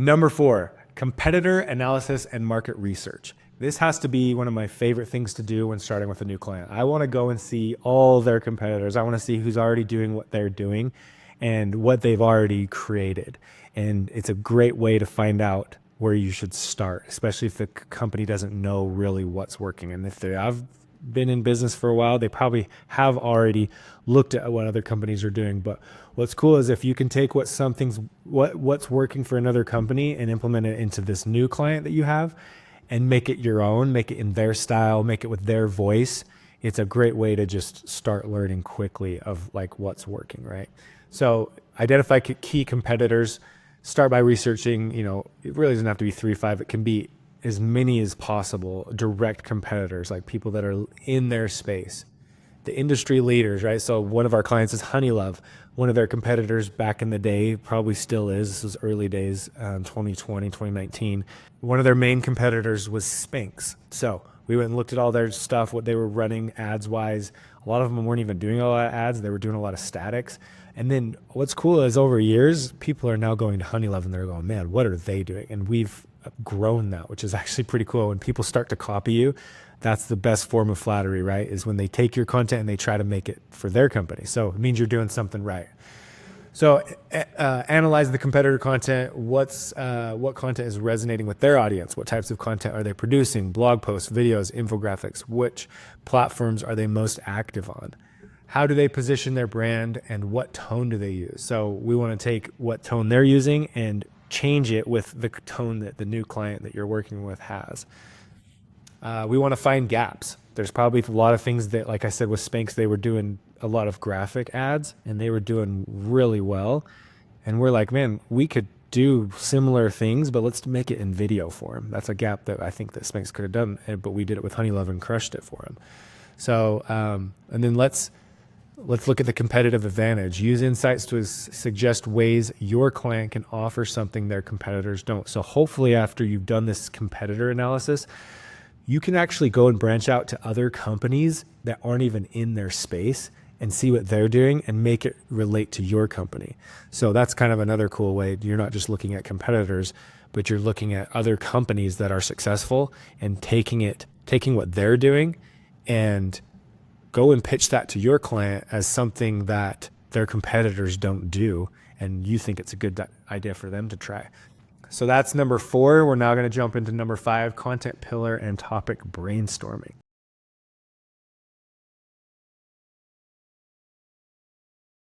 Number 4, competitor analysis and market research. This has to be one of my favorite things to do when starting with a new client. I want to go and see all their competitors. I want to see who's already doing what they're doing and what they've already created. And it's a great way to find out where you should start, especially if the company doesn't know really what's working. And if they have been in business for a while, they probably have already looked at what other companies are doing. But what's cool is if you can take what's working for another company and implement it into this new client that you have and make it your own, make it in their style, make it with their voice. It's a great way to just start learning quickly of like what's working, right? So identify key competitors, start by researching, it really doesn't have to be 3, 5. It can be as many as possible, direct competitors, like people that are in their space, the industry leaders, right? So one of our clients is Honeylove. One of their competitors back in the day, probably still is, this was early days, 2020, 2019. One of their main competitors was Spanx. So we went and looked at all their stuff, what they were running ads wise. A lot of them weren't even doing a lot of ads. They were doing a lot of statics. And then what's cool is over years, people are now going to Honeylove and they're going, man, what are they doing? And we've grown that, which is actually pretty cool. When people start to copy you, that's the best form of flattery, right? Is when they take your content and they try to make it for their company. So it means you're doing something right. So analyze the competitor content. What content is resonating with their audience? What types of content are they producing? Blog posts, videos, infographics. Which platforms are they most active on? How do they position their brand and what tone do they use? So we want to take what tone they're using and change it with the tone that the new client that you're working with has. We want to find gaps. There's probably a lot of things that, like I said, with Spanx, they were doing a lot of graphic ads and they were doing really well. And we're like, man, we could do similar things, but let's make it in video form. That's a gap that I think that Spanx could have done, but we did it with Honeylove and crushed it for them. So, and then let's look at the competitive advantage. Use insights to suggest ways your client can offer something their competitors don't. So hopefully after you've done this competitor analysis, you can actually go and branch out to other companies that aren't even in their space and see what they're doing and make it relate to your company. So that's kind of another cool way. You're not just looking at competitors, but you're looking at other companies that are successful and taking what they're doing and go and pitch that to your client as something that their competitors don't do, and you think it's a good idea for them to try. So that's number 4. We're now going to jump into number 5, content pillar and topic brainstorming.